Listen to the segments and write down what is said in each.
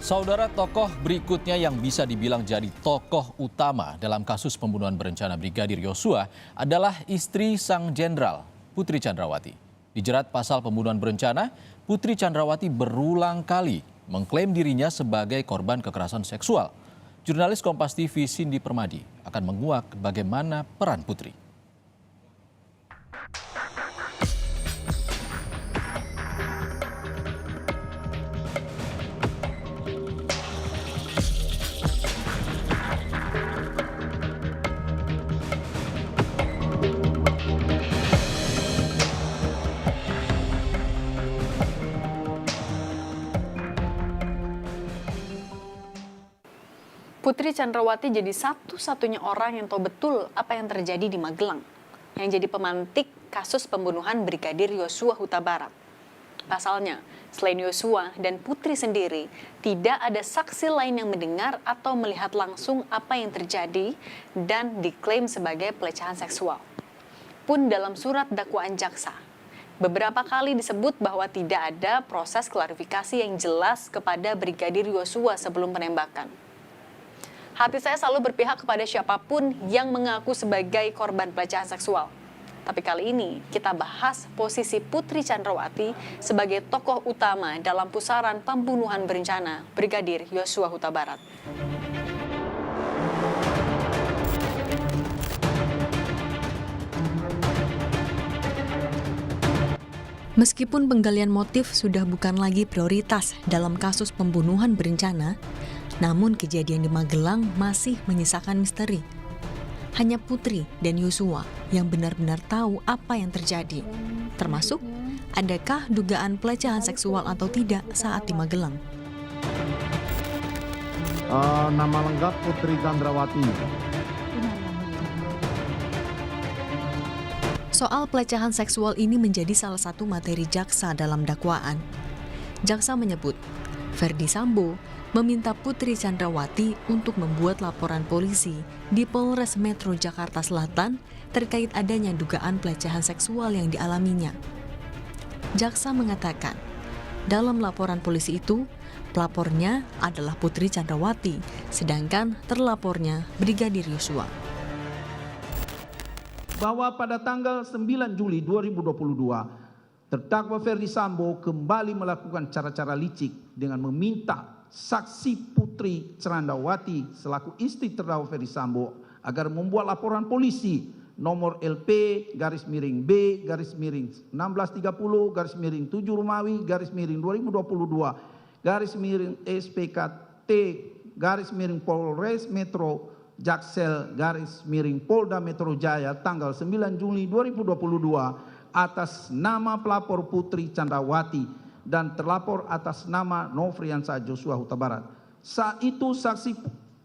Saudara, tokoh berikutnya yang bisa dibilang jadi tokoh utama dalam kasus pembunuhan berencana Brigadir Yosua adalah istri sang jenderal, Putri Chandrawati. Dijerat pasal pembunuhan berencana, Putri Chandrawati berulang kali mengklaim dirinya sebagai korban kekerasan seksual. Jurnalis Kompas TV Cindy Permadi akan menguak bagaimana peran Putri. Putri Chandrawati jadi satu-satunya orang yang tahu betul apa yang terjadi di Magelang, yang jadi pemantik kasus pembunuhan Brigadir Yosua Huta Barat. Pasalnya, selain Yosua dan Putri sendiri, tidak ada saksi lain yang mendengar atau melihat langsung apa yang terjadi dan diklaim sebagai pelecehan seksual. Pun dalam surat dakwaan jaksa, beberapa kali disebut bahwa tidak ada proses klarifikasi yang jelas kepada Brigadir Yosua sebelum penembakan. Hati saya selalu berpihak kepada siapapun yang mengaku sebagai korban pelecehan seksual. Tapi kali ini kita bahas posisi Putri Chandrawati sebagai tokoh utama dalam pusaran pembunuhan berencana Brigadir Yosua Huta Barat. Meskipun penggalian motif sudah bukan lagi prioritas dalam kasus pembunuhan berencana, namun kejadian di Magelang masih menyisakan misteri. Hanya Putri dan Yosua yang benar-benar tahu apa yang terjadi. Termasuk, adakah dugaan pelecehan seksual atau tidak saat di Magelang? Nama lengkap Putri Chandrawati. Soal pelecehan seksual ini menjadi salah satu materi jaksa dalam dakwaan. Jaksa menyebut, Ferdi Sambo meminta Putri Chandrawati untuk membuat laporan polisi di Polres Metro Jakarta Selatan terkait adanya dugaan pelecehan seksual yang dialaminya. Jaksa mengatakan, dalam laporan polisi itu, pelapornya adalah Putri Chandrawati, sedangkan terlapornya Brigadir Yosua. Bahwa pada tanggal 9 Juli 2022, terdakwa Ferdi Sambo kembali melakukan cara-cara licik dengan meminta saksi Putri Chandrawati selaku istri terdakwa Ferdi Sambo agar membuat laporan polisi nomor LP_B_1630_7 Romawi _2022_SPKT_Polres Metro Jaksel Polda Metro Jaya tanggal 9 Juli 2022 atas nama pelapor Putri Chandrawati dan terlapor atas nama Nofriansah Joshua Huta Barat. Saat itu saksi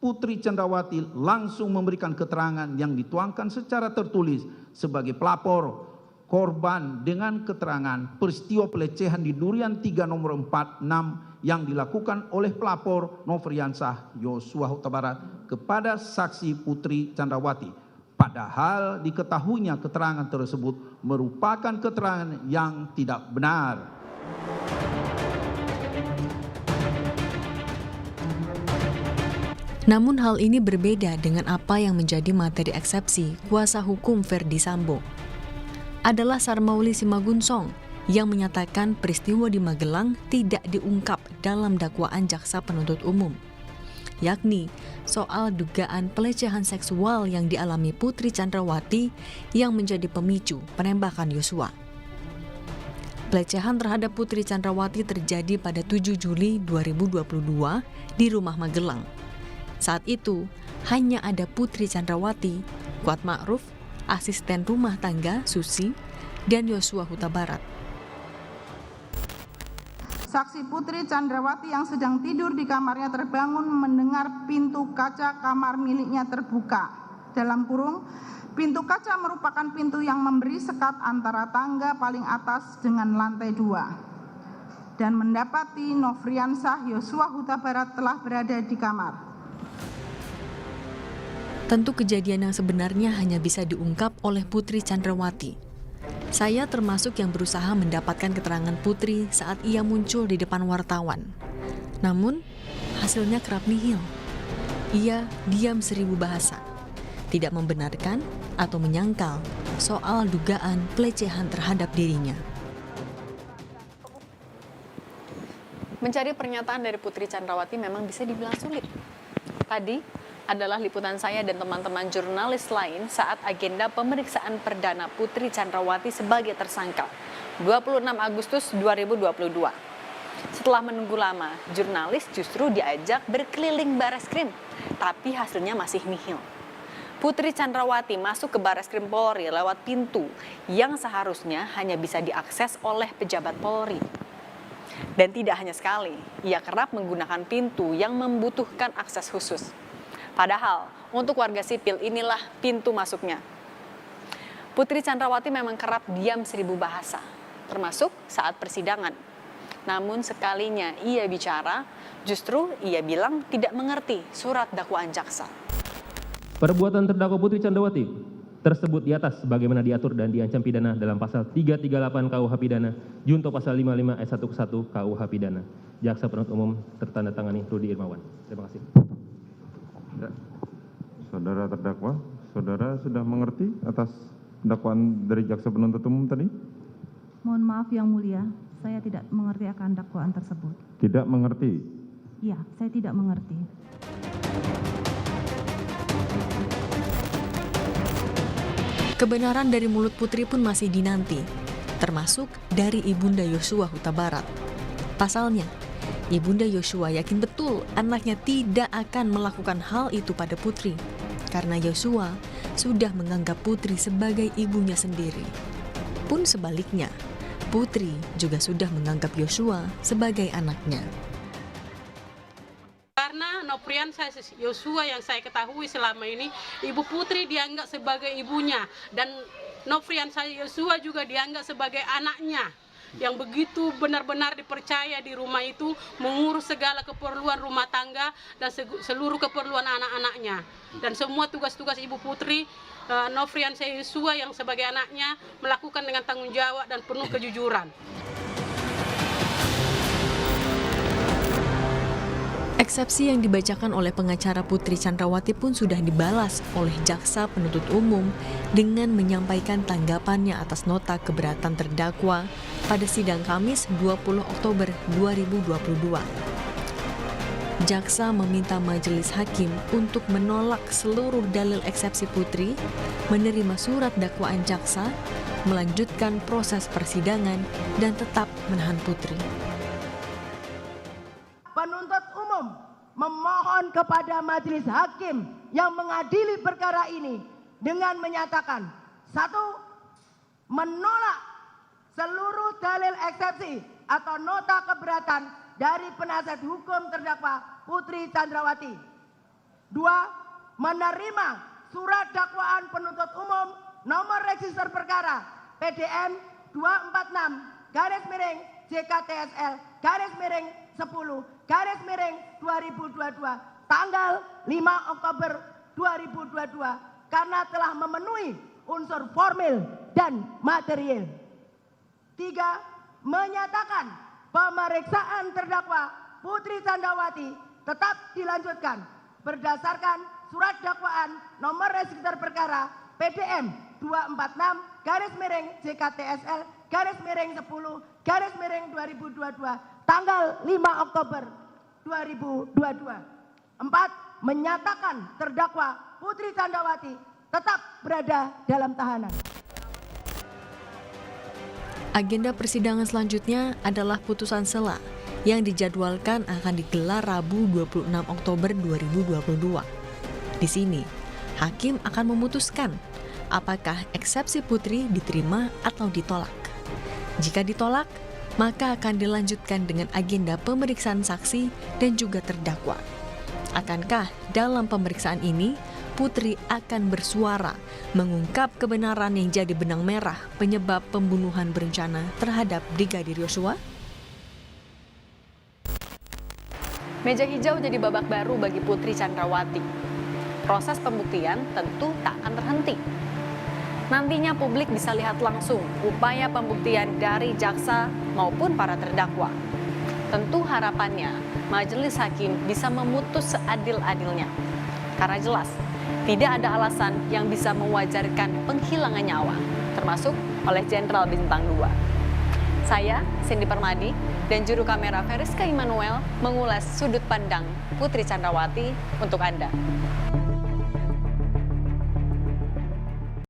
Putri Chandrawati langsung memberikan keterangan yang dituangkan secara tertulis sebagai pelapor korban dengan keterangan peristiwa pelecehan di Durian 3 nomor 46 yang dilakukan oleh pelapor Nofriansah Joshua Huta Barat kepada saksi Putri Chandrawati. Padahal diketahuinya keterangan tersebut merupakan keterangan yang tidak benar. Namun hal ini berbeda dengan apa yang menjadi materi eksepsi kuasa hukum Ferdi Sambo. Adalah Sarmauli Simagunsong yang menyatakan peristiwa di Magelang tidak diungkap dalam dakwaan jaksa penuntut umum, yakni soal dugaan pelecehan seksual yang dialami Putri Chandrawati yang menjadi pemicu penembakan Yosua. Pelecehan terhadap Putri Chandrawati terjadi pada 7 Juli 2022 di rumah Magelang. Saat itu, hanya ada Putri Chandrawati, Kuat Ma'ruf, asisten rumah tangga Susi, dan Yosua Huta Barat. Saksi Putri Chandrawati yang sedang tidur di kamarnya terbangun mendengar pintu kaca kamar miliknya terbuka. Dalam kurung, pintu kaca merupakan pintu yang memberi sekat antara tangga paling atas dengan lantai 2. Dan mendapati Nofriansah Joshua Huta Barat telah berada di kamar. Tentu kejadian yang sebenarnya hanya bisa diungkap oleh Putri Chandrawati. Saya termasuk yang berusaha mendapatkan keterangan Putri saat ia muncul di depan wartawan. Namun, hasilnya kerap nihil. Ia diam 1000 bahasa, tidak membenarkan atau menyangkal soal dugaan pelecehan terhadap dirinya. Mencari pernyataan dari Putri Chandrawati memang bisa dibilang sulit. Tadi adalah liputan saya dan teman-teman jurnalis lain saat agenda pemeriksaan perdana Putri Chandrawati sebagai tersangka 26 Agustus 2022. Setelah menunggu lama, jurnalis justru diajak berkeliling Bareskrim, tapi hasilnya masih nihil. Putri Chandrawati masuk ke Bareskrim Polri lewat pintu yang seharusnya hanya bisa diakses oleh pejabat Polri. Dan tidak hanya sekali, ia kerap menggunakan pintu yang membutuhkan akses khusus. Padahal, untuk warga sipil inilah pintu masuknya. Putri Chandrawati memang kerap diam 1000 bahasa, termasuk saat persidangan. Namun sekalinya ia bicara, justru ia bilang tidak mengerti surat dakwaan jaksa. Perbuatan terdakwa Putri Chandrawati tersebut di atas sebagaimana diatur dan diancam pidana dalam pasal 338 KUH pidana junto pasal 55 ayat 1 ke 1 KUH pidana. Jaksa penuntut umum tertandatangani Rudi Irmawan. Terima kasih. Ya. Saudara terdakwa, saudara sudah mengerti atas dakwaan dari jaksa penuntut umum tadi? Mohon maaf Yang Mulia, saya tidak mengerti akan dakwaan tersebut. Tidak mengerti? Iya, saya tidak mengerti. Kebenaran dari mulut Putri pun masih dinanti, termasuk dari Ibunda Yosua Huta Barat. Pasalnya, Ibunda Yosua yakin betul anaknya tidak akan melakukan hal itu pada Putri, karena Yosua sudah menganggap Putri sebagai ibunya sendiri. Pun sebaliknya, Putri juga sudah menganggap Yosua sebagai anaknya. Karena Nofriansah Yosua yang saya ketahui selama ini, Ibu Putri dianggap sebagai ibunya, dan Nofriansah Yosua juga dianggap sebagai anaknya yang begitu benar-benar dipercaya di rumah itu mengurus segala keperluan rumah tangga dan seluruh keperluan anak-anaknya. Dan semua tugas-tugas Ibu Putri Nofriansah Yosua yang sebagai anaknya melakukan dengan tanggung jawab dan penuh kejujuran. Eksepsi yang dibacakan oleh pengacara Putri Chandrawati pun sudah dibalas oleh jaksa penuntut umum dengan menyampaikan tanggapannya atas nota keberatan terdakwa pada sidang Kamis 20 Oktober 2022. Jaksa meminta majelis hakim untuk menolak seluruh dalil eksepsi Putri, menerima surat dakwaan jaksa, melanjutkan proses persidangan, dan tetap menahan Putri. Penuntut umum memohon kepada majelis hakim yang mengadili perkara ini dengan menyatakan: 1. Menolak seluruh dalil eksepsi atau nota keberatan dari penasihat hukum terdakwa Putri Chandrawati. 2. Menerima surat dakwaan penuntut umum nomor register perkara PDM 246-JKTSL-10-2022 tanggal 5 Oktober 2022 karena telah memenuhi unsur formil dan material. 3. Menyatakan pemeriksaan terdakwa Putri Chandrawati tetap dilanjutkan berdasarkan surat dakwaan nomor register perkara PDM 246-JKTSL-10-2022 tanggal 5 Oktober 2022. 4. Menyatakan terdakwa Putri Chandrawati tetap berada dalam tahanan. Agenda persidangan selanjutnya adalah putusan sela yang dijadwalkan akan digelar Rabu 26 Oktober 2022. Di sini, hakim akan memutuskan apakah eksepsi Putri diterima atau ditolak. Jika ditolak, maka akan dilanjutkan dengan agenda pemeriksaan saksi dan juga terdakwa. Akankah dalam pemeriksaan ini Putri akan bersuara mengungkap kebenaran yang jadi benang merah penyebab pembunuhan berencana terhadap Brigadir Yosua? Meja hijau jadi babak baru bagi Putri Chandrawati. Proses pembuktian tentu tak akan terhenti. Nantinya publik bisa lihat langsung upaya pembuktian dari jaksa maupun para terdakwa. Tentu harapannya majelis hakim bisa memutus seadil-adilnya. Karena jelas, tidak ada alasan yang bisa mewajarkan penghilangan nyawa, termasuk oleh Jenderal Bintang 2. Saya, Cindy Permadi, dan juru kamera Veriska Immanuel mengulas sudut pandang Putri Chandrawati untuk Anda.